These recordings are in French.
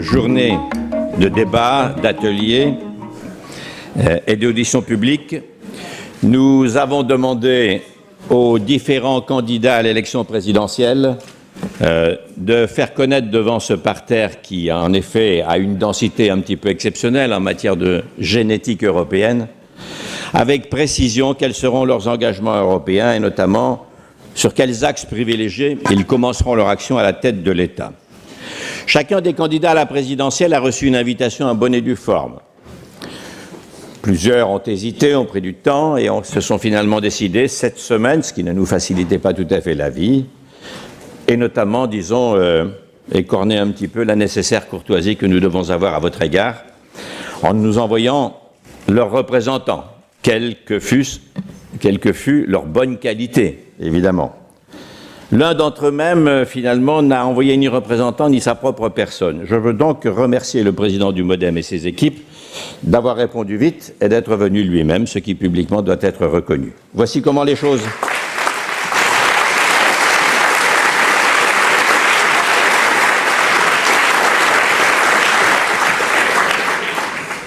journée de débat, d'ateliers et d'auditions publiques, nous avons demandé aux différents candidats à l'élection présidentielle de faire connaître devant ce parterre qui, en effet, a une densité un petit peu exceptionnelle en matière de génétique européenne, avec précision quels seront leurs engagements européens et notamment sur quels axes privilégiés ils commenceront leur action à la tête de l'État. Chacun des candidats à la présidentielle a reçu une invitation en bonne et due forme. Plusieurs ont hésité, ont pris du temps et se sont finalement décidés cette semaine, ce qui ne nous facilitait pas tout à fait la vie, et notamment, disons, écorner un petit peu la nécessaire courtoisie que nous devons avoir à votre égard, en nous envoyant leurs représentants, quelle que fût leur bonne qualité, évidemment. L'un d'entre eux-mêmes, finalement, n'a envoyé ni représentant ni sa propre personne. Je veux donc remercier le président du MoDem et ses équipes d'avoir répondu vite et d'être venu lui-même, ce qui publiquement doit être reconnu. Voici comment les choses.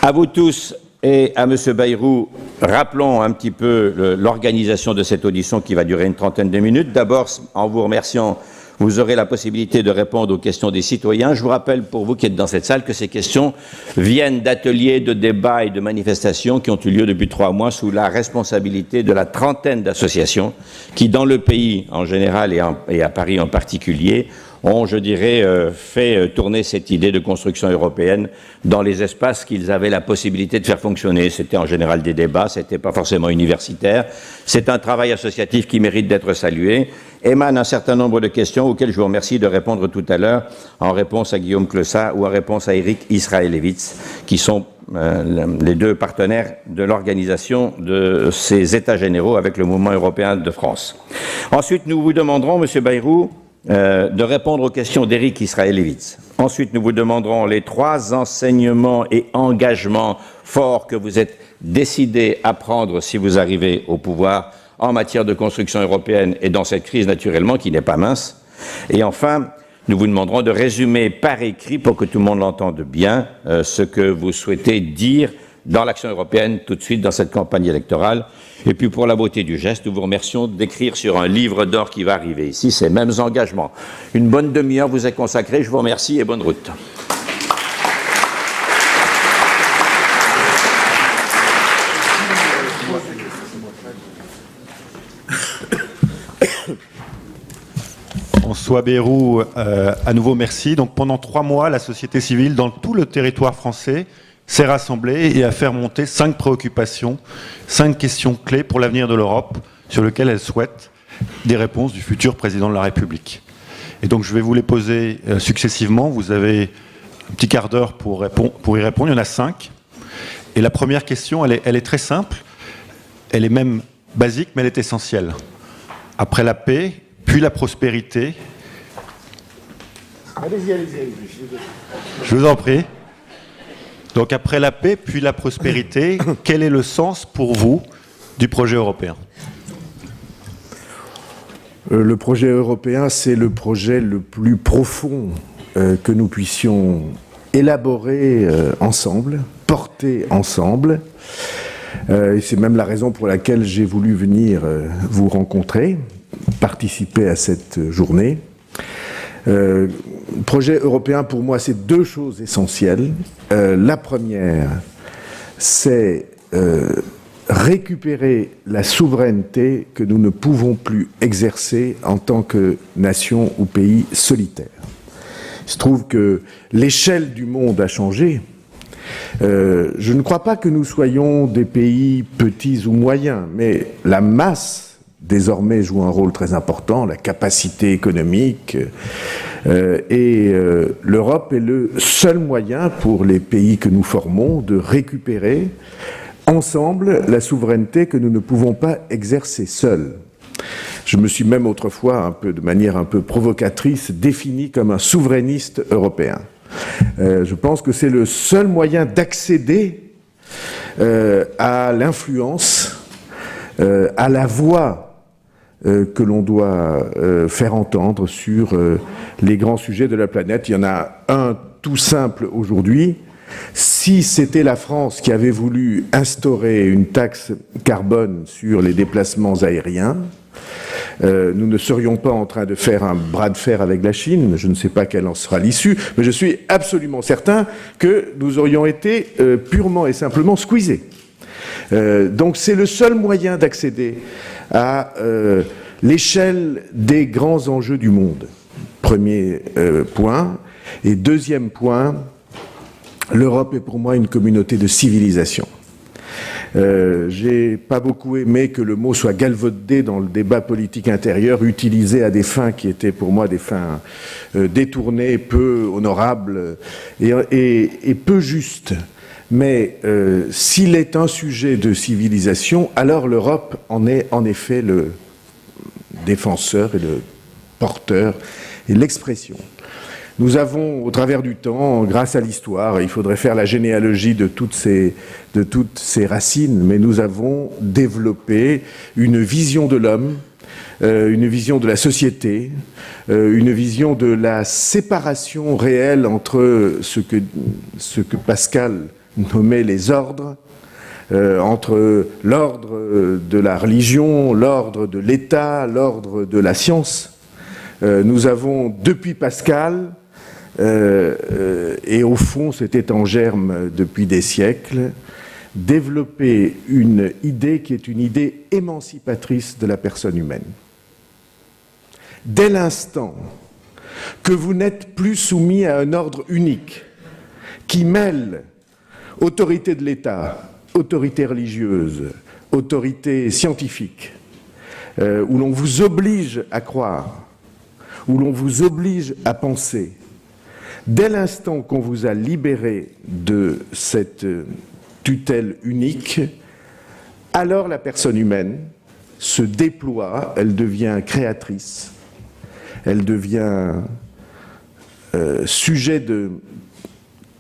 À vous tous et à M. Bayrou, rappelons un petit peu l'organisation de cette audition qui va durer une trentaine de minutes. D'abord, en vous remerciant, vous aurez la possibilité de répondre aux questions des citoyens. Je vous rappelle, pour vous qui êtes dans cette salle, que ces questions viennent d'ateliers, de débats et de manifestations qui ont eu lieu depuis 3 mois sous la responsabilité de la trentaine d'associations qui, dans le pays en général et à Paris en particulier, ont, je dirais, fait tourner cette idée de construction européenne dans les espaces qu'ils avaient la possibilité de faire fonctionner. C'était en général des débats, c'était pas forcément universitaire. C'est un travail associatif qui mérite d'être salué. Émane un certain nombre de questions auxquelles je vous remercie de répondre tout à l'heure en réponse à Guillaume Clossat ou en réponse à Eric Israelevitz, qui sont les deux partenaires de l'organisation de ces États généraux avec le Mouvement européen de France. Ensuite, nous vous demanderons, M. Bayrou, de répondre aux questions d'Eric Israelevitz. Ensuite, nous vous demanderons les 3 enseignements et engagements forts que vous êtes décidés à prendre si vous arrivez au pouvoir en matière de construction européenne et dans cette crise naturellement qui n'est pas mince. Et enfin, nous vous demanderons de résumer par écrit, pour que tout le monde l'entende bien, ce que vous souhaitez dire dans l'action européenne tout de suite dans cette campagne électorale. Et puis pour la beauté du geste, nous vous remercions d'écrire sur un livre d'or qui va arriver ici ces mêmes engagements. Une bonne demi-heure vous est consacrée, je vous remercie et bonne route. François Bayrou, à nouveau merci. Donc pendant 3 mois, la société civile dans tout le territoire français s'est rassemblée et a fait remonter 5 préoccupations, 5 questions clés pour l'avenir de l'Europe sur lesquelles elle souhaite des réponses du futur président de la République. Et donc je vais vous les poser successivement. Vous avez un petit quart d'heure pour y répondre. Il y en a 5. Et la première question, elle est très simple. Elle est même basique, mais elle est essentielle. Après la paix, puis la prospérité. Allez-y. Je vous en prie. Donc après la paix, puis la prospérité, quel est le sens pour vous du projet européen ? Le projet européen, c'est le projet le plus profond que nous puissions élaborer ensemble, porter ensemble. Et c'est même la raison pour laquelle j'ai voulu venir vous rencontrer, participer à cette journée. Projet européen, pour moi, c'est 2 choses essentielles. La première, c'est récupérer la souveraineté que nous ne pouvons plus exercer en tant que nation ou pays solitaire. Il se trouve que l'échelle du monde a changé. Je ne crois pas que nous soyons des pays petits ou moyens, mais la masse désormais joue un rôle très important, la capacité économique, et l'Europe est le seul moyen pour les pays que nous formons de récupérer ensemble la souveraineté que nous ne pouvons pas exercer seuls. Je me suis même autrefois, de manière un peu provocatrice, défini comme un souverainiste européen. Je pense que c'est le seul moyen d'accéder à l'influence, à la voix que l'on doit faire entendre sur les grands sujets de la planète. Il y en a un tout simple aujourd'hui. Si c'était la France qui avait voulu instaurer une taxe carbone sur les déplacements aériens, nous ne serions pas en train de faire un bras de fer avec la Chine. Je ne sais pas quelle en sera l'issue, mais je suis absolument certain que nous aurions été purement et simplement squeezés. Donc c'est le seul moyen d'accéder à l'échelle des grands enjeux du monde. Premier point. Et deuxième point, l'Europe est pour moi une communauté de civilisation. J'ai pas beaucoup aimé que le mot soit galvaudé dans le débat politique intérieur, utilisé à des fins qui étaient pour moi des fins détournées, peu honorables et peu justes. Mais s'il est un sujet de civilisation, alors l'Europe en est en effet le défenseur et le porteur et l'expression. Nous avons, au travers du temps, grâce à l'histoire, il faudrait faire la généalogie de toutes ces racines, mais nous avons développé une vision de l'homme, une vision de la société, une vision de la séparation réelle entre ce que Pascal nommait les ordres, entre l'ordre de la religion, l'ordre de l'État, l'ordre de la science. Nous avons, depuis Pascal, et au fond c'était en germe depuis des siècles, développé une idée qui est une idée émancipatrice de la personne humaine. Dès l'instant que vous n'êtes plus soumis à un ordre unique qui mêle autorité de l'État, autorité religieuse, autorité scientifique, où l'on vous oblige à croire, où l'on vous oblige à penser, dès l'instant qu'on vous a libéré de cette tutelle unique, alors la personne humaine se déploie, elle devient créatrice, elle devient sujet de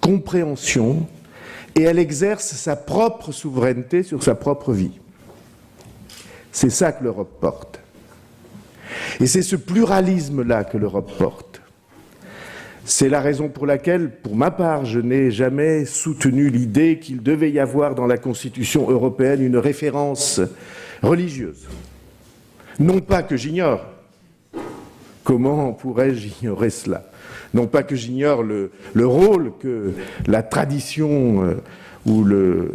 compréhension et elle exerce sa propre souveraineté sur sa propre vie. C'est ça que l'Europe porte. Et c'est ce pluralisme-là que l'Europe porte. C'est la raison pour laquelle, pour ma part, je n'ai jamais soutenu l'idée qu'il devait y avoir dans la Constitution européenne une référence religieuse. Non pas que j'ignore. Comment pourrais-je ignorer cela? Non pas que j'ignore le rôle que la tradition ou le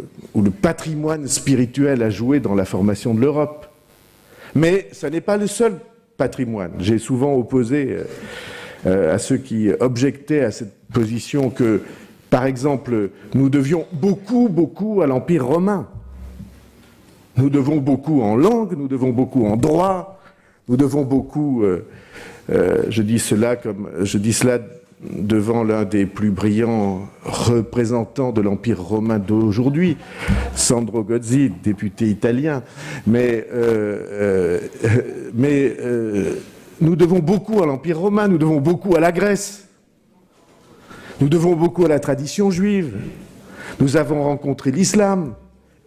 patrimoine spirituel a joué dans la formation de l'Europe. Mais ce n'est pas le seul patrimoine. J'ai souvent opposé à ceux qui objectaient à cette position que, par exemple, nous devions beaucoup à l'Empire romain. Nous devons beaucoup en langue, nous devons beaucoup en droit, nous devons beaucoup... je dis cela devant l'un des plus brillants représentants de l'Empire romain d'aujourd'hui, Sandro Gozzi, député italien. Mais nous devons beaucoup à l'Empire romain, nous devons beaucoup à la Grèce, nous devons beaucoup à la tradition juive, nous avons rencontré l'islam,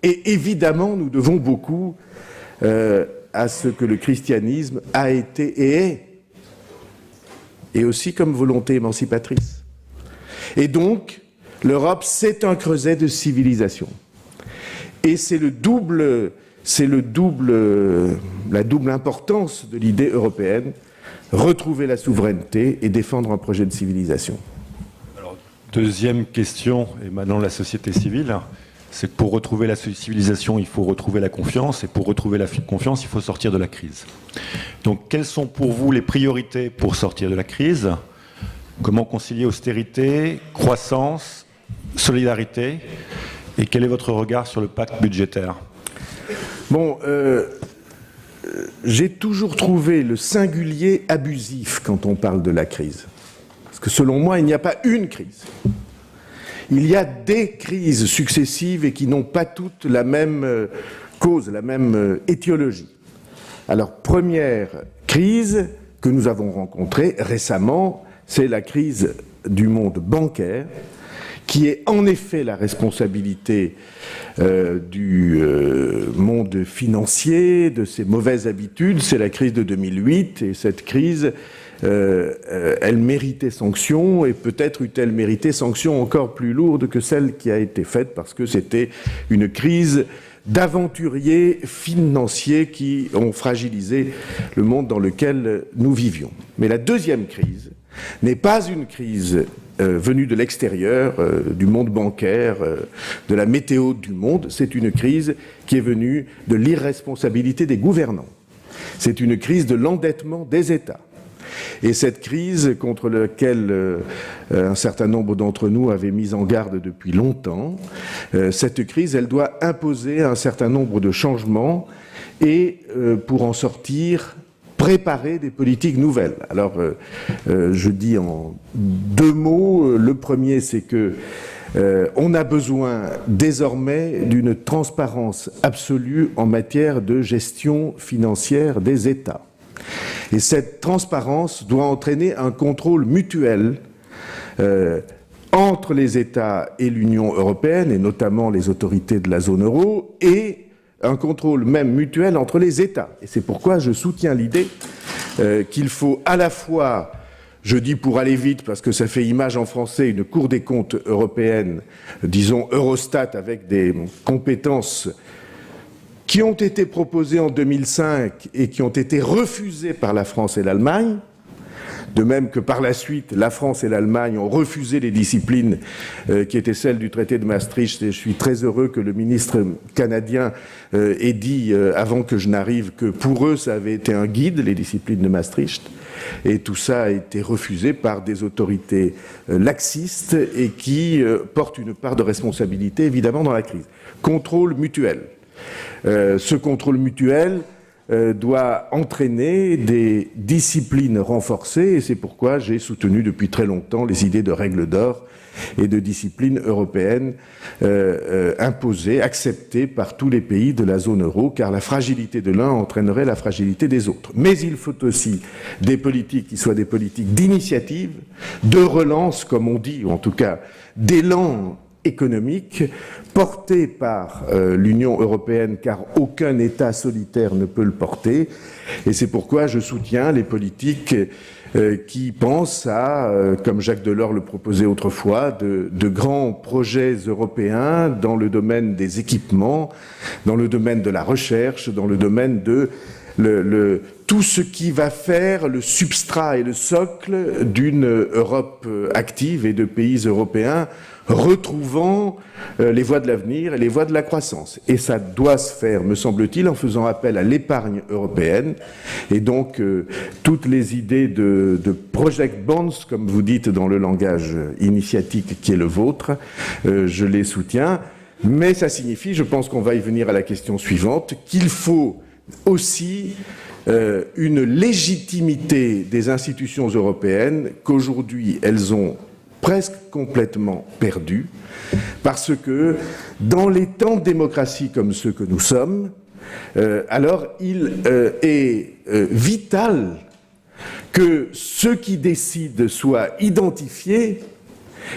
et évidemment nous devons beaucoup à ce que le christianisme a été et est, et aussi comme volonté émancipatrice. Et donc, l'Europe, c'est un creuset de civilisation. Et c'est la double importance de l'idée européenne, retrouver la souveraineté et défendre un projet de civilisation. Alors, deuxième question, et maintenant la société civile, c'est que pour retrouver la civilisation, il faut retrouver la confiance, et pour retrouver la confiance, il faut sortir de la crise. Donc, quelles sont pour vous les priorités pour sortir de la crise? Comment concilier austérité, croissance, solidarité? Et quel est votre regard sur le pacte budgétaire? Bon, j'ai toujours trouvé le singulier abusif quand on parle de la crise. Parce que selon moi, il n'y a pas une crise. Il y a des crises successives et qui n'ont pas toutes la même cause, la même étiologie. Alors, première crise que nous avons rencontrée récemment, c'est la crise du monde bancaire, qui est en effet la responsabilité du monde financier, de ses mauvaises habitudes. C'est la crise de 2008, et cette crise, elle méritait sanction, et peut-être eût-elle mérité sanction encore plus lourde que celle qui a été faite, parce que c'était une crise d'aventuriers financiers qui ont fragilisé le monde dans lequel nous vivions. Mais la deuxième crise n'est pas une crise venue de l'extérieur, du monde bancaire, de la météo du monde. C'est une crise qui est venue de l'irresponsabilité des gouvernants. C'est une crise de l'endettement des États. Et cette crise contre laquelle un certain nombre d'entre nous avaient mis en garde depuis longtemps, cette crise, elle doit imposer un certain nombre de changements et, pour en sortir, préparer des politiques nouvelles. Alors, je dis en deux mots. Le premier, c'est que on a besoin désormais d'une transparence absolue en matière de gestion financière des États. Et cette transparence doit entraîner un contrôle mutuel entre les États et l'Union européenne, et notamment les autorités de la zone euro, et un contrôle même mutuel entre les États. Et c'est pourquoi je soutiens l'idée qu'il faut à la fois, je dis pour aller vite parce que ça fait image en français, une Cour des comptes européenne, disons Eurostat, avec des compétences qui ont été proposées en 2005 et qui ont été refusées par la France et l'Allemagne, de même que par la suite, la France et l'Allemagne ont refusé les disciplines qui étaient celles du traité de Maastricht. Et je suis très heureux que le ministre canadien ait dit, avant que je n'arrive, que pour eux, ça avait été un guide, les disciplines de Maastricht. Et tout ça a été refusé par des autorités laxistes et qui portent une part de responsabilité, évidemment, dans la crise. Contrôle mutuel. Ce contrôle mutuel doit entraîner des disciplines renforcées, et c'est pourquoi j'ai soutenu depuis très longtemps les idées de règles d'or et de disciplines européennes imposées, acceptées par tous les pays de la zone euro, car la fragilité de l'un entraînerait la fragilité des autres. Mais il faut aussi des politiques qui soient des politiques d'initiative, de relance, comme on dit, ou en tout cas d'élan économique, porté par l'Union européenne, car aucun État solitaire ne peut le porter. Et c'est pourquoi je soutiens les politiques qui pensent à, comme Jacques Delors le proposait autrefois, de grands projets européens dans le domaine des équipements, dans le domaine de la recherche, dans le domaine de tout ce qui va faire le substrat et le socle d'une Europe active et de pays européens retrouvant les voies de l'avenir et les voies de la croissance. Et ça doit se faire, me semble-t-il, en faisant appel à l'épargne européenne. Et donc, toutes les idées de project bonds, comme vous dites dans le langage initiatique qui est le vôtre, je les soutiens. Mais ça signifie, je pense qu'on va y venir à la question suivante, qu'il faut aussi une légitimité des institutions européennes qu'aujourd'hui elles ont presque complètement perdue, parce que dans les temps de démocratie comme ceux que nous sommes, alors il est vital que ceux qui décident soient identifiés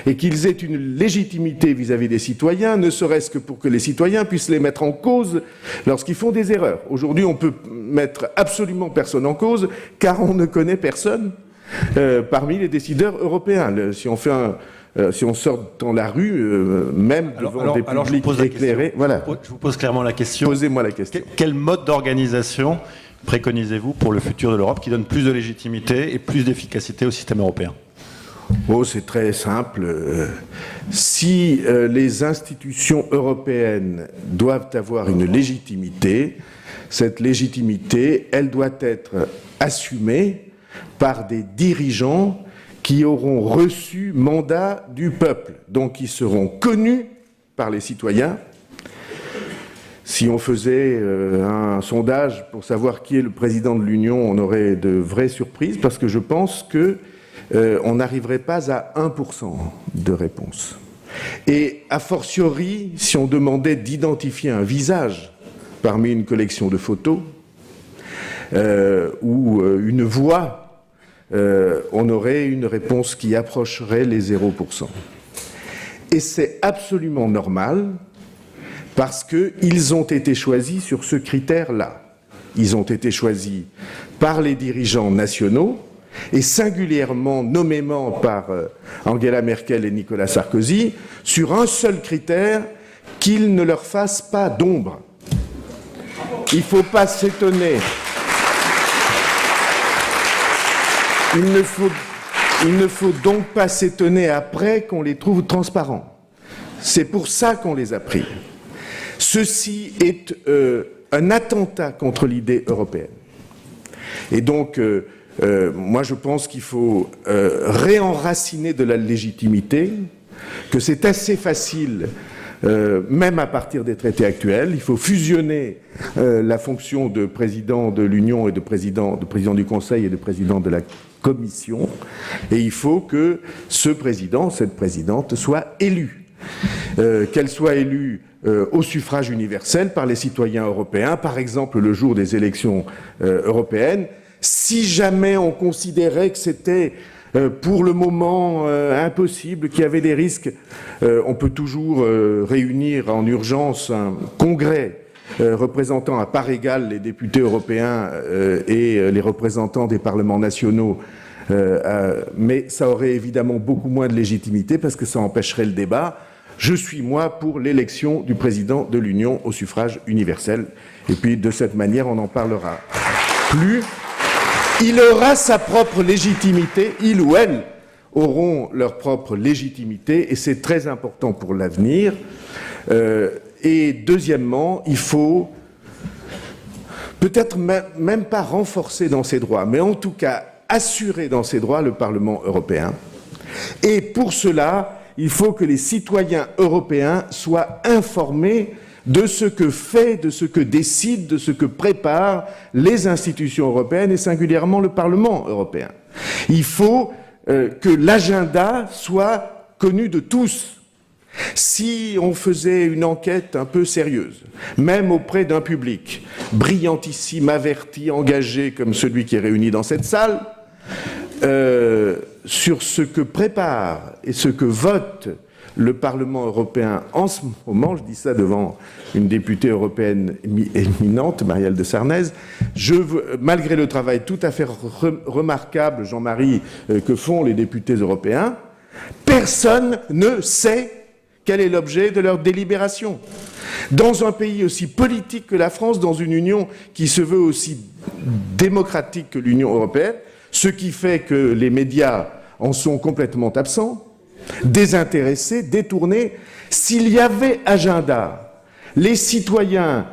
et qu'ils aient une légitimité vis-à-vis des citoyens, ne serait-ce que pour que les citoyens puissent les mettre en cause lorsqu'ils font des erreurs. Aujourd'hui, on peut mettre absolument personne en cause, car on ne connaît personne parmi les décideurs européens. Si on sort dans la rue, même devant des publics éclairés... Voilà. Je vous pose clairement la question. Posez-moi la question. Quel mode d'organisation préconisez-vous pour le futur de l'Europe qui donne plus de légitimité et plus d'efficacité au système européen ? Oh, c'est très simple. Si les institutions européennes doivent avoir une légitimité, cette légitimité, elle doit être assumée par des dirigeants qui auront reçu mandat du peuple, donc qui seront connus par les citoyens. Si on faisait un sondage pour savoir qui est le président de l'Union, on aurait de vraies surprises, parce que je pense que on n'arriverait pas à 1% de réponse. Et a fortiori, si on demandait d'identifier un visage parmi une collection de photos ou une voix, on aurait une réponse qui approcherait les 0%. Et c'est absolument normal, parce qu'ils ont été choisis sur ce critère-là. Ils ont été choisis par les dirigeants nationaux, et singulièrement nommément par Angela Merkel et Nicolas Sarkozy, sur un seul critère, qu'ils ne leur fassent pas d'ombre. Il ne faut pas s'étonner. Il ne faut donc pas s'étonner après qu'on les trouve transparents. C'est pour ça qu'on les a pris. Ceci est un attentat contre l'idée européenne. Et donc, moi je pense qu'il faut réenraciner de la légitimité, que c'est assez facile, même à partir des traités actuels. Il faut fusionner la fonction de président de l'Union et de président du Conseil et de président de la Commission, et il faut que ce président, cette présidente, soit élue. Qu'elle soit élue au suffrage universel par les citoyens européens, par exemple le jour des élections européennes. Si jamais on considérait que c'était pour le moment impossible, qu'il y avait des risques, on peut toujours réunir en urgence un congrès représentant à part égale les députés européens et les représentants des parlements nationaux, mais ça aurait évidemment beaucoup moins de légitimité parce que ça empêcherait le débat. Je suis, moi, pour l'élection du président de l'Union au suffrage universel. Et puis, de cette manière, on n'en parlera plus. Il aura sa propre légitimité, il ou elle auront leur propre légitimité, et c'est très important pour l'avenir. Et deuxièmement, il faut peut-être même pas renforcer dans ses droits, mais en tout cas assurer dans ses droits le Parlement européen. Et pour cela, il faut que les citoyens européens soient informés de ce que fait, de ce que décident, de ce que préparent les institutions européennes et singulièrement le Parlement européen. Il faut que l'agenda soit connu de tous. Si on faisait une enquête un peu sérieuse, même auprès d'un public brillantissime, averti, engagé comme celui qui est réuni dans cette salle, sur ce que prépare et ce que vote le Parlement européen en ce moment, je dis ça devant une députée européenne éminente, Marielle de Sarnez, malgré le travail tout à fait remarquable, Jean-Marie, que font les députés européens, personne ne sait quel est l'objet de leur délibération. Dans un pays aussi politique que la France, dans une union qui se veut aussi démocratique que l'Union européenne, ce qui fait que les médias en sont complètement absents, désintéressés, détournés. S'il y avait agenda, les citoyens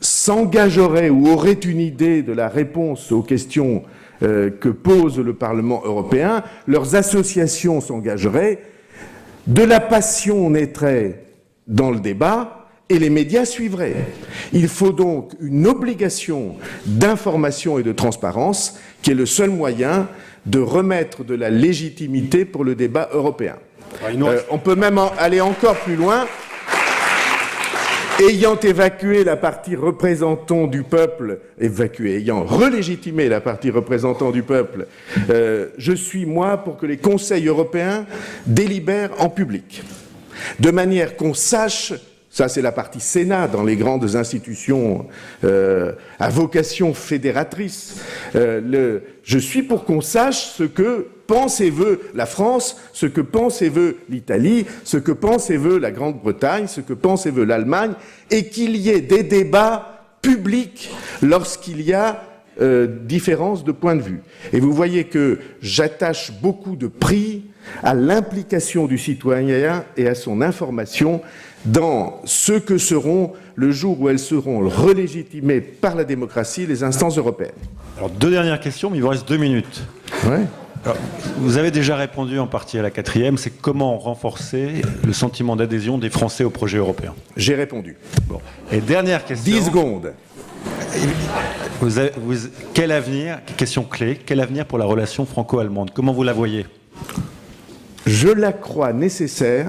s'engageraient ou auraient une idée de la réponse aux questions que pose le Parlement européen, leurs associations s'engageraient, de la passion naîtrait dans le débat et les médias suivraient. Il faut donc une obligation d'information et de transparence qui est le seul moyen de remettre de la légitimité pour le débat européen. On peut même aller encore plus loin. Ayant évacué la partie représentant du peuple, ayant relégitimé la partie représentant du peuple, je suis, moi, pour que les conseils européens délibèrent en public, de manière qu'on sache. Ça, c'est la partie Sénat dans les grandes institutions à vocation fédératrice. Je suis pour qu'on sache ce que pense et veut la France, ce que pense et veut l'Italie, ce que pense et veut la Grande-Bretagne, ce que pense et veut l'Allemagne, et qu'il y ait des débats publics lorsqu'il y a différence de point de vue. Et vous voyez que j'attache beaucoup de prix à l'implication du citoyen et à son information dans ce que seront, le jour où elles seront relégitimées par la démocratie, les instances européennes. Alors, deux dernières questions, mais il vous reste 2 minutes. Ouais. Alors, vous avez déjà répondu en partie à la quatrième, c'est comment renforcer le sentiment d'adhésion des Français au projet européen. J'ai répondu. Bon. Et dernière question. 10 secondes. Quel avenir, question clé, quel avenir pour la relation franco-allemande? Comment vous la voyez? Je la crois nécessaire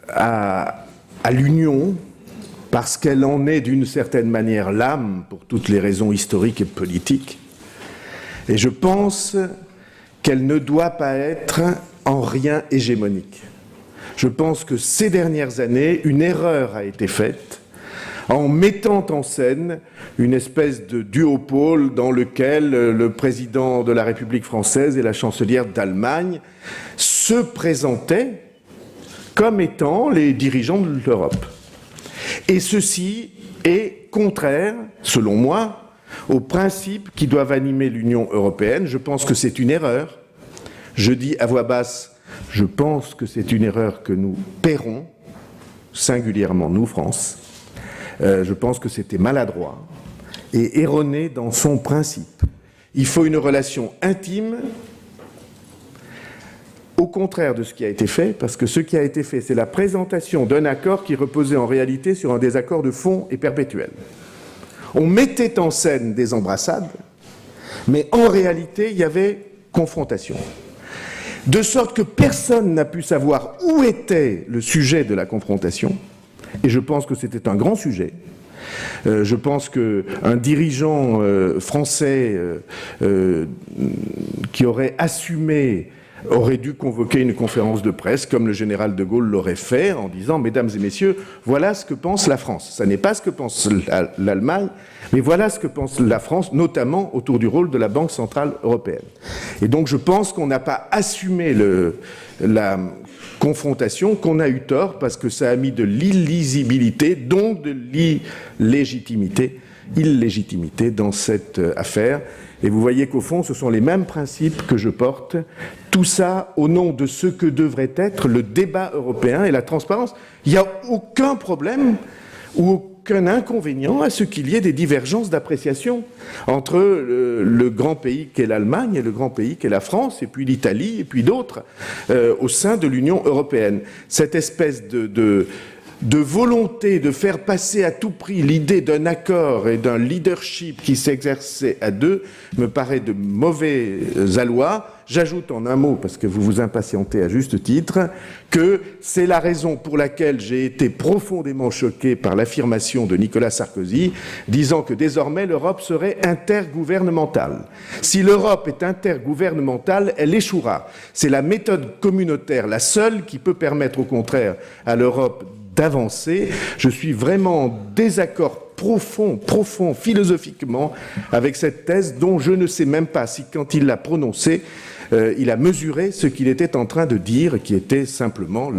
à l'union, parce qu'elle en est d'une certaine manière l'âme pour toutes les raisons historiques et politiques. Et je pense qu'elle ne doit pas être en rien hégémonique. Je pense que ces dernières années, une erreur a été faite en mettant en scène une espèce de duopole dans lequel le président de la République française et la chancelière d'Allemagne se présentaient comme étant les dirigeants de l'Europe. Et ceci est contraire, selon moi, aux principes qui doivent animer l'Union européenne. Je pense que c'est une erreur. Je dis à voix basse, je pense que c'est une erreur que nous paierons, singulièrement nous, France. Je pense que c'était maladroit et erroné dans son principe. Il faut une relation intime, au contraire de ce qui a été fait, parce que ce qui a été fait, c'est la présentation d'un accord qui reposait en réalité sur un désaccord de fond et perpétuel. On mettait en scène des embrassades, mais en réalité, il y avait confrontation. De sorte que personne n'a pu savoir où était le sujet de la confrontation, et je pense que c'était un grand sujet. Je pense qu'un dirigeant français qui aurait assumé aurait dû convoquer une conférence de presse, comme le général de Gaulle l'aurait fait, en disant « Mesdames et messieurs, voilà ce que pense la France. Ça n'est pas ce que pense l'Allemagne, mais voilà ce que pense la France, notamment autour du rôle de la Banque centrale européenne. » Et donc je pense qu'on n'a pas assumé la confrontation, qu'on a eu tort, parce que ça a mis de l'illisibilité, donc de l'illégitimité dans cette affaire. Et vous voyez qu'au fond, ce sont les mêmes principes que je porte, tout ça au nom de ce que devrait être le débat européen et la transparence. Il n'y a aucun problème ou aucun inconvénient à ce qu'il y ait des divergences d'appréciation entre le grand pays qu'est l'Allemagne et le grand pays qu'est la France, et puis l'Italie, et puis d'autres, au sein de l'Union européenne. Cette espèce de volonté de faire passer à tout prix l'idée d'un accord et d'un leadership qui s'exerçait à deux me paraît de mauvais aloi. J'ajoute en un mot, parce que vous vous impatientez à juste titre, que c'est la raison pour laquelle j'ai été profondément choqué par l'affirmation de Nicolas Sarkozy, disant que désormais l'Europe serait intergouvernementale. Si l'Europe est intergouvernementale, elle échouera. C'est la méthode communautaire, la seule qui peut permettre au contraire à l'Europe d'avancer. Je suis vraiment en désaccord profond, philosophiquement, avec cette thèse dont je ne sais même pas si, quand il l'a prononcée, il a mesuré ce qu'il était en train de dire, qui était simplement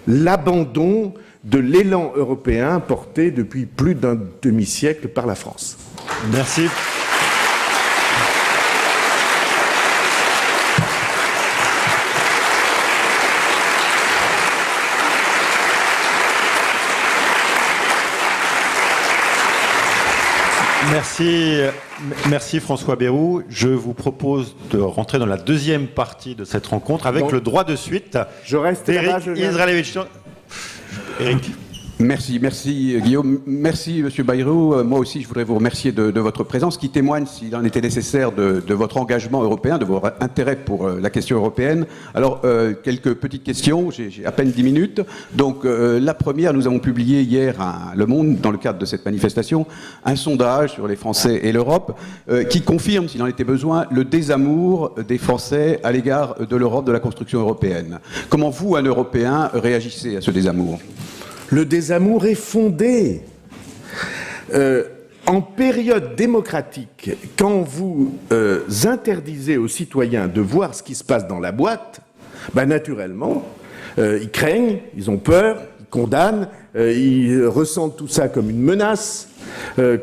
l'abandon de l'élan européen porté depuis plus d'un demi-siècle par la France. Merci. Merci François Bayrou. Je vous propose de rentrer dans la deuxième partie de cette rencontre avec le droit de suite. Je reste Éric Israelevich. Éric. Merci Guillaume, merci Monsieur Bayrou. Moi aussi je voudrais vous remercier de votre présence qui témoigne, s'il en était nécessaire, de votre engagement européen, de votre intérêt pour la question européenne. Alors quelques petites questions, j'ai à peine 10 minutes. Donc la première, nous avons publié hier à Le Monde, dans le cadre de cette manifestation, un sondage sur les Français et l'Europe qui confirme, s'il en était besoin, le désamour des Français à l'égard de l'Europe, de la construction européenne. Comment vous, un Européen, réagissez à ce désamour ? Le désamour est fondé. En période démocratique, quand vous interdisez aux citoyens de voir ce qui se passe dans la boîte, naturellement, ils craignent, ils ont peur, ils condamnent, ils ressentent tout ça comme une menace,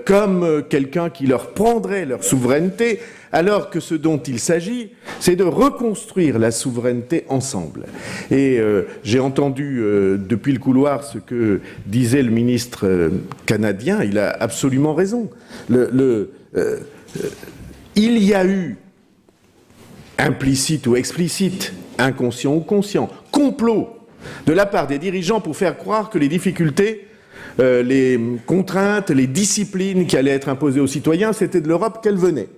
comme quelqu'un qui leur prendrait leur souveraineté, alors que ce dont il s'agit, c'est de reconstruire la souveraineté ensemble. Et j'ai entendu depuis le couloir ce que disait le ministre canadien, il a absolument raison. Il y a eu, implicite ou explicite, inconscient ou conscient, complot de la part des dirigeants pour faire croire que les difficultés, les contraintes, les disciplines qui allaient être imposées aux citoyens, c'était de l'Europe qu'elles venaient.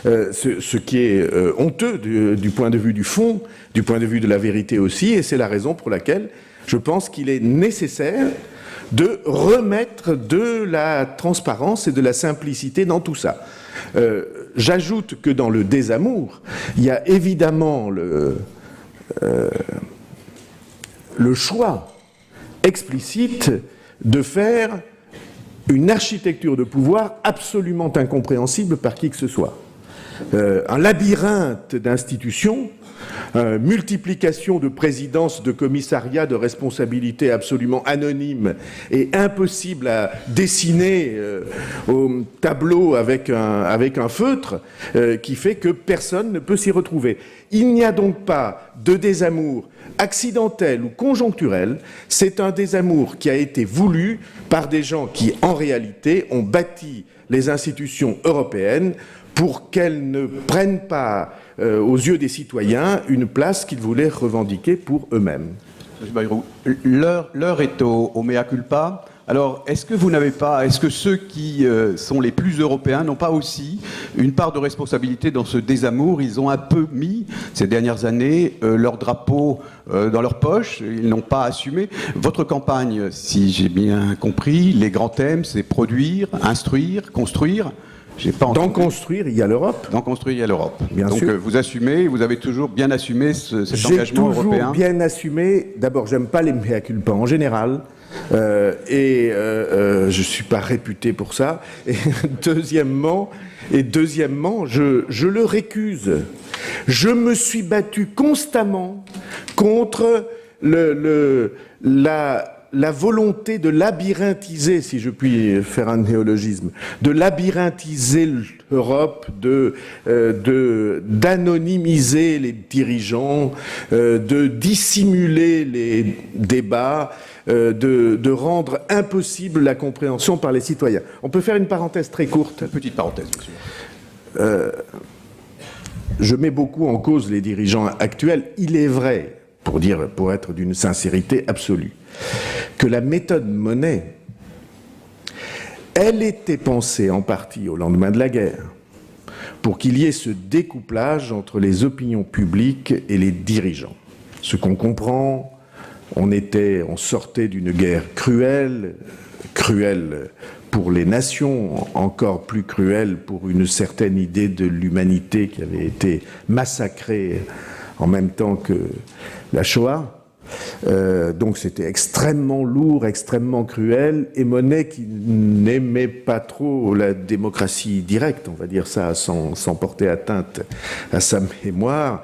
Ce qui est honteux du point de vue du fond, du point de vue de la vérité aussi, et c'est la raison pour laquelle je pense qu'il est nécessaire de remettre de la transparence et de la simplicité dans tout ça. J'ajoute que dans le désamour, il y a évidemment le choix explicite de faire une architecture de pouvoir absolument incompréhensible par qui que ce soit. Un labyrinthe d'institutions, multiplication de présidences, de commissariats, de responsabilités absolument anonymes et impossibles à dessiner au tableau avec un feutre, qui fait que personne ne peut s'y retrouver. Il n'y a donc pas de désamour accidentel ou conjoncturel, c'est un désamour qui a été voulu par des gens qui, en réalité, ont bâti les institutions européennes pour qu'elles ne prennent pas, aux yeux des citoyens, une place qu'ils voulaient revendiquer pour eux-mêmes. Monsieur Bayrou, l'heure est au mea culpa. Alors, est-ce que ceux qui sont les plus européens n'ont pas aussi une part de responsabilité dans ce désamour? Ils ont un peu mis, ces dernières années, leur drapeau dans leur poche, ils n'ont pas assumé. Votre campagne, si j'ai bien compris, les grands thèmes, c'est produire, instruire, construire. D'en construire, il y a l'Europe. D'en construire, il y a l'Europe. Donc vous assumez, vous avez toujours bien assumé cet engagement européen. J'ai toujours bien assumé. D'abord, j'aime pas les mea culpa en général. Je suis pas réputé pour ça. Et deuxièmement, je le récuse. Je me suis battu constamment contre la volonté de labyrinthiser, si je puis faire un néologisme, de labyrinthiser l'Europe, d'anonymiser les dirigeants, de dissimuler les débats, de rendre impossible la compréhension par les citoyens. On peut faire une parenthèse très courte. Une petite parenthèse, monsieur. Je mets beaucoup en cause les dirigeants actuels. Il est vrai, pour être d'une sincérité absolue, que la méthode Monnet, elle était pensée en partie au lendemain de la guerre pour qu'il y ait ce découplage entre les opinions publiques et les dirigeants. Ce qu'on comprend, on sortait d'une guerre cruelle pour les nations, encore plus cruelle pour une certaine idée de l'humanité qui avait été massacrée en même temps que la Shoah. Donc c'était extrêmement lourd, extrêmement cruel, et Monnet, qui n'aimait pas trop la démocratie directe, on va dire ça sans porter atteinte à sa mémoire,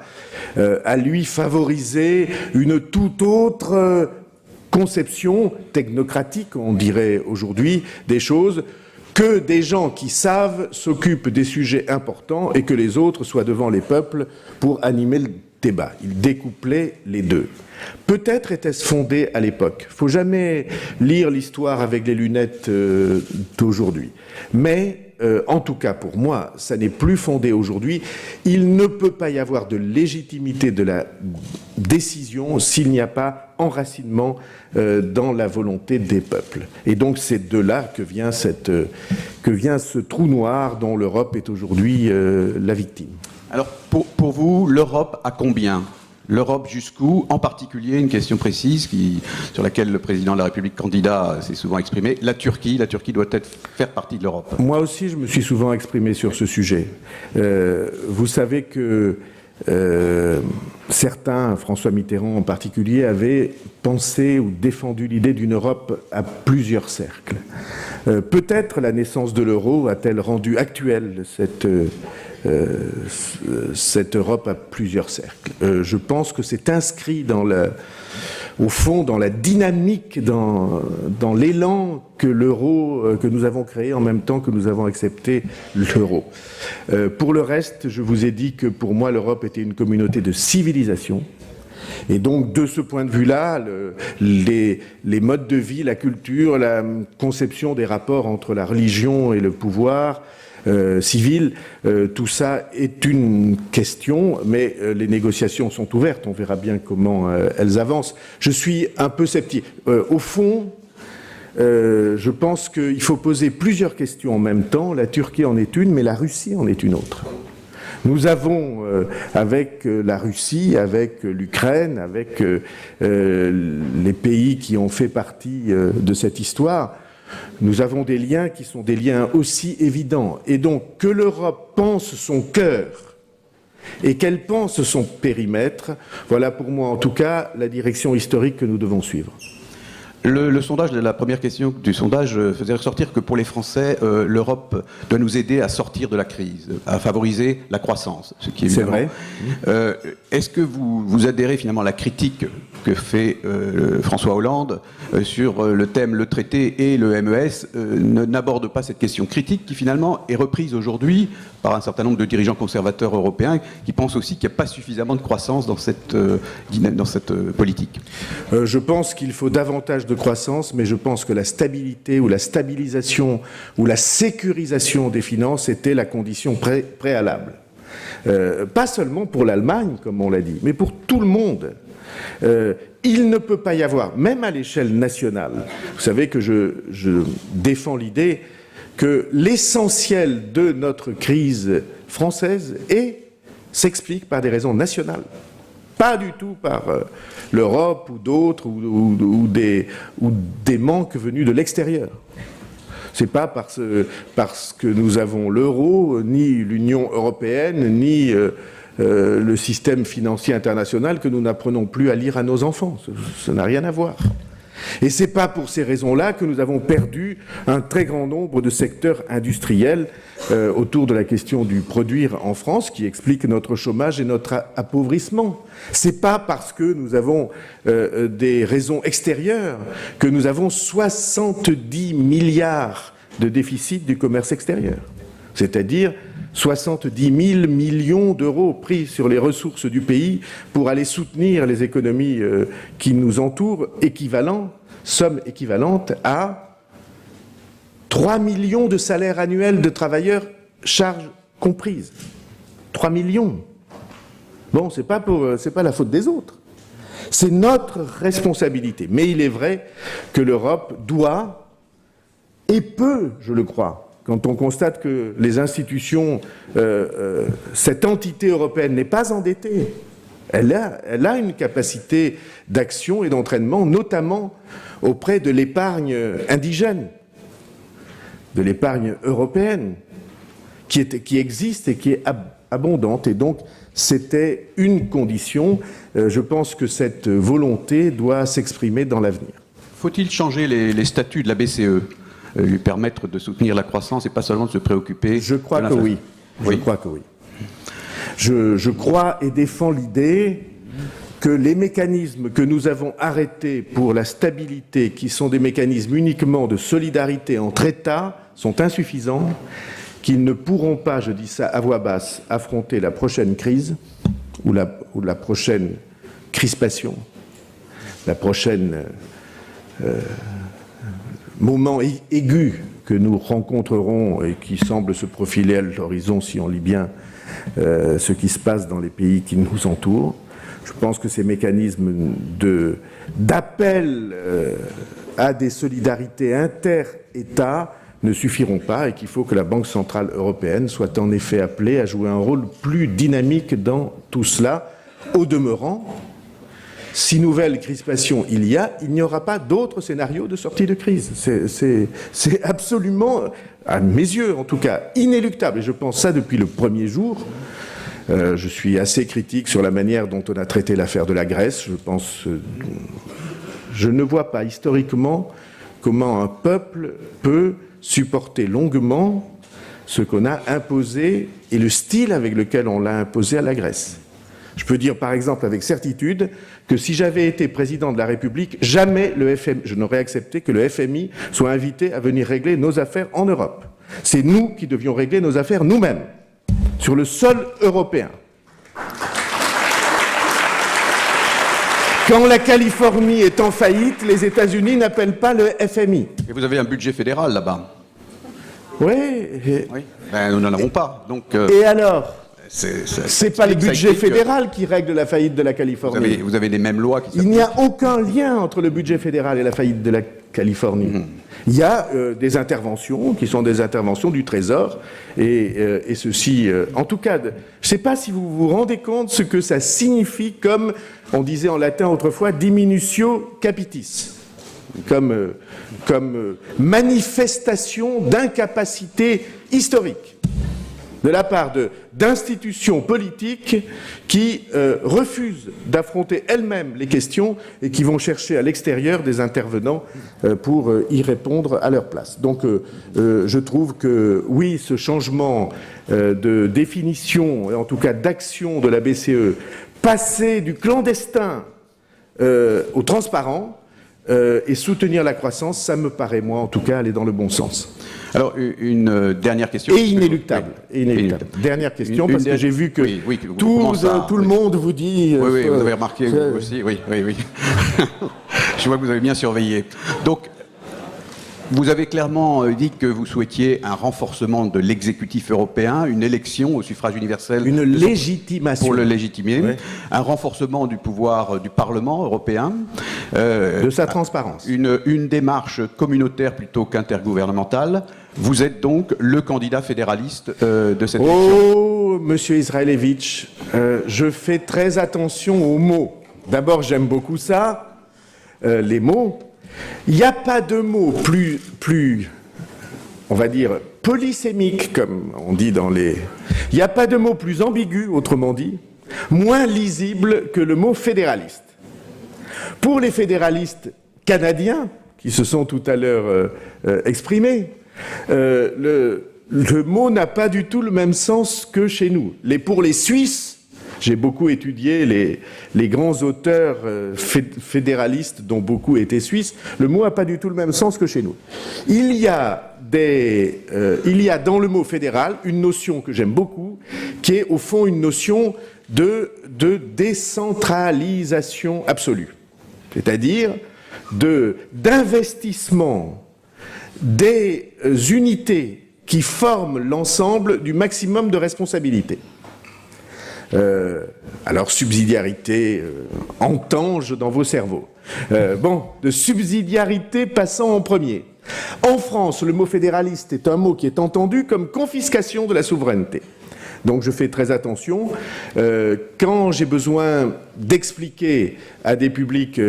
a lui favorisé une toute autre conception technocratique, on dirait aujourd'hui, des choses, que des gens qui savent s'occupent des sujets importants et que les autres soient devant les peuples pour animer le débat. Il découplait les deux. Peut-être était-ce fondé à l'époque. Il ne faut jamais lire l'histoire avec les lunettes d'aujourd'hui. Mais, en tout cas pour moi, ça n'est plus fondé aujourd'hui. Il ne peut pas y avoir de légitimité de la décision s'il n'y a pas enracinement dans la volonté des peuples. Et donc c'est de là que vient ce trou noir dont l'Europe est aujourd'hui la victime. Alors, pour vous, l'Europe à combien? L'Europe jusqu'où? En particulier, une question précise sur laquelle le président de la République candidat s'est souvent exprimé. La Turquie doit faire partie de l'Europe. Moi aussi, je me suis souvent exprimé sur ce sujet. Vous savez que certains, François Mitterrand en particulier, avaient pensé ou défendu l'idée d'une Europe à plusieurs cercles. Peut-être la naissance de l'euro a-t-elle rendu actuelle cette Europe à plusieurs cercles. Je pense que c'est inscrit au fond dans la dynamique, dans l'élan que que nous avons créé en même temps que nous avons accepté l'euro. Pour le reste, je vous ai dit que pour moi l'Europe était une communauté de civilisation. Et donc, de ce point de vue-là, les modes de vie, la culture, la conception des rapports entre la religion et le pouvoir civil, tout ça est une question, mais les négociations sont ouvertes, on verra bien comment elles avancent. Je suis un peu sceptique. Au fond, je pense qu'il faut poser plusieurs questions en même temps. La Turquie en est une, mais la Russie en est une autre. Nous avons, avec la Russie, avec l'Ukraine, avec les pays qui ont fait partie de cette histoire, nous avons des liens qui sont des liens aussi évidents. Et donc, que l'Europe pense son cœur et qu'elle pense son périmètre, voilà pour moi en tout cas la direction historique que nous devons suivre. Le sondage, la première question du sondage faisait ressortir que pour les Français, l'Europe doit nous aider à sortir de la crise, à favoriser la croissance. Ce qui est évidemment... C'est vrai. Est-ce que vous adhérez finalement à la critique que fait François Hollande sur le thème le traité et le MES n'aborde pas cette question critique qui finalement est reprise aujourd'hui par un certain nombre de dirigeants conservateurs européens qui pensent aussi qu'il n'y a pas suffisamment de croissance dans cette politique? Je pense qu'il faut davantage de croissance, mais je pense que la stabilité ou la stabilisation ou la sécurisation des finances était la condition préalable. Pas seulement pour l'Allemagne, comme on l'a dit, mais pour tout le monde. Il ne peut pas y avoir, même à l'échelle nationale, vous savez que je défends l'idée que l'essentiel de notre crise française s'explique par des raisons nationales. Pas du tout par l'Europe ou d'autres ou des manques venus de l'extérieur. C'est pas parce que nous avons l'euro, ni l'Union européenne, ni le système financier international que nous n'apprenons plus à lire à nos enfants. Ça n'a rien à voir. Et c'est pas pour ces raisons-là que nous avons perdu un très grand nombre de secteurs industriels autour de la question du produire en France, qui explique notre chômage et notre appauvrissement. C'est pas parce que nous avons des raisons extérieures que nous avons 70 milliards de déficit du commerce extérieur. C'est-à-dire 70 000 millions d'euros pris sur les ressources du pays pour aller soutenir les économies qui nous entourent, somme équivalente à 3 millions de salaires annuels de travailleurs, charges comprises. 3 millions. Bon, c'est pas la faute des autres. C'est notre responsabilité. Mais il est vrai que l'Europe doit et peut, je le crois, quand on constate que les institutions, cette entité européenne n'est pas endettée, elle a une capacité d'action et d'entraînement, notamment auprès de l'épargne indigène, de l'épargne européenne, qui existe et qui est abondante. Et donc, c'était une condition. Je pense que cette volonté doit s'exprimer dans l'avenir. Faut-il changer les statuts de la BCE ? Lui permettre de soutenir la croissance et pas seulement de se préoccuper Je crois que oui. Je crois que oui. Je crois et défends l'idée que les mécanismes que nous avons arrêtés pour la stabilité, qui sont des mécanismes uniquement de solidarité entre États, sont insuffisants, qu'ils ne pourront pas, je dis ça à voix basse, affronter la prochaine crise ou la prochaine crispation, la prochaine moment aigu que nous rencontrerons et qui semble se profiler à l'horizon si on lit bien ce qui se passe dans les pays qui nous entourent. Je pense que ces mécanismes d'appel à des solidarités inter-États ne suffiront pas et qu'il faut que la Banque centrale européenne soit en effet appelée à jouer un rôle plus dynamique dans tout cela. Au demeurant, si nouvelle crispation il n'y aura pas d'autre scénario de sortie de crise. C'est absolument, à mes yeux en tout cas, inéluctable. Et je pense ça depuis le premier jour. Je suis assez critique sur la manière dont on a traité l'affaire de la Grèce. Je ne vois pas historiquement comment un peuple peut supporter longuement ce qu'on a imposé et le style avec lequel on l'a imposé à la Grèce. Je peux dire par exemple avec certitude que si j'avais été président de la République, jamais je n'aurais accepté que le FMI soit invité à venir régler nos affaires en Europe. C'est nous qui devions régler nos affaires nous-mêmes, sur le sol européen. Quand la Californie est en faillite, les États-Unis n'appellent pas le FMI. Et vous avez un budget fédéral là-bas. Oui. Ben, nous n'en avons pas. Donc, et alors c'est pas le budget fédéral qui règle la faillite de la Californie. Vous avez les mêmes lois qui s'appliquent. Il n'y a aucun lien entre le budget fédéral et la faillite de la Californie. Il y a des interventions qui sont des interventions du Trésor et ceci, en tout cas, je ne sais pas si vous vous rendez compte ce que ça signifie comme, on disait en latin autrefois, diminutio capitis, comme manifestation d'incapacité historique. de la part d'institutions politiques qui refusent d'affronter elles-mêmes les questions et qui vont chercher à l'extérieur des intervenants pour y répondre à leur place. Donc je trouve que oui, ce changement de définition, et en tout cas d'action de la BCE, passer du clandestin au transparent et soutenir la croissance, ça me paraît, moi en tout cas, aller dans le bon sens. Alors, une dernière question. Et inéluctable. Oui. Et inéluctable. Dernière question, parce que j'ai vu que tout le monde vous dit... Oui, vous avez remarqué vous aussi, oui. Je vois que vous avez bien surveillé. Donc, vous avez clairement dit que vous souhaitiez un renforcement de l'exécutif européen, une élection au suffrage universel. Une légitimation. Pour le légitimer. Oui. Un renforcement du pouvoir du Parlement européen. De sa transparence. Une démarche communautaire plutôt qu'intergouvernementale. Vous êtes donc le candidat fédéraliste de cette élection. Oh, monsieur Israelevitch, je fais très attention aux mots. D'abord, j'aime beaucoup ça, les mots. Il n'y a pas de mot plus, on va dire, polysémique, comme on dit dans les... Il n'y a pas de mot plus ambigu, autrement dit, moins lisible que le mot fédéraliste. Pour les fédéralistes canadiens, qui se sont tout à l'heure exprimés, le mot n'a pas du tout le même sens que chez nous. Pour les Suisses, j'ai beaucoup étudié les grands auteurs fédéralistes, dont beaucoup étaient suisses, le mot n'a pas du tout le même sens que chez nous. Il y a dans le mot fédéral une notion que j'aime beaucoup, qui est au fond une notion de décentralisation absolue. C'est-à-dire d'investissement des unités qui forment l'ensemble du maximum de responsabilités. Alors subsidiarité entange dans vos cerveaux. De subsidiarité passant en premier. En France, le mot fédéraliste est un mot qui est entendu comme confiscation de la souveraineté. Donc je fais très attention. Quand j'ai besoin d'expliquer à des publics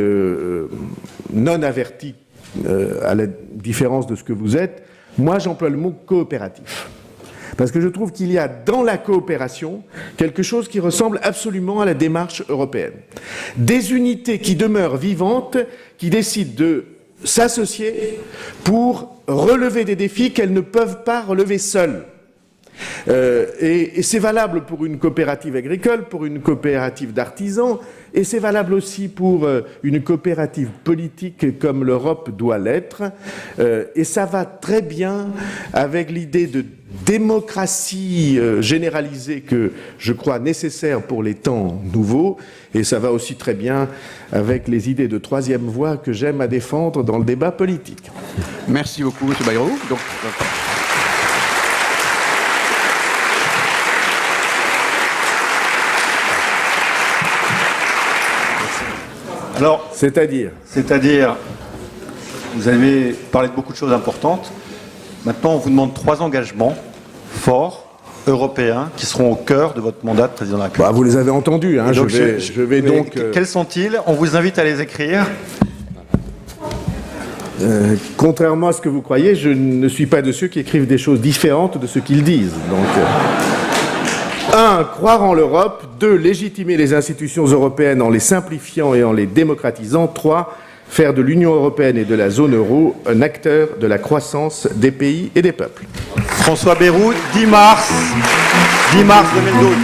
non avertis, à la différence de ce que vous êtes, moi j'emploie le mot coopératif. Parce que je trouve qu'il y a dans la coopération quelque chose qui ressemble absolument à la démarche européenne. Des unités qui demeurent vivantes, qui décident de s'associer pour relever des défis qu'elles ne peuvent pas relever seules. Et c'est valable pour une coopérative agricole, pour une coopérative d'artisans, et c'est valable aussi pour une coopérative politique comme l'Europe doit l'être. Et ça va très bien avec l'idée de démocratie généralisée que je crois nécessaire pour les temps nouveaux, et ça va aussi très bien avec les idées de troisième voie que j'aime à défendre dans le débat politique. Merci beaucoup, M. Bayrou. Alors, c'est-à-dire, vous avez parlé de beaucoup de choses importantes. Maintenant, on vous demande 3 engagements forts, européens, qui seront au cœur de votre mandat de président de la République. Vous les avez entendus, hein, donc je vais donc... Quels sont-ils? On vous invite à les écrire. Contrairement à ce que vous croyez, je ne suis pas de ceux qui écrivent des choses différentes de ce qu'ils disent. Donc, 1. Croire en l'Europe. 2. Légitimer les institutions européennes en les simplifiant et en les démocratisant. 3. Faire de l'Union européenne et de la zone euro un acteur de la croissance des pays et des peuples. François Bayrou, 10 mars 2012.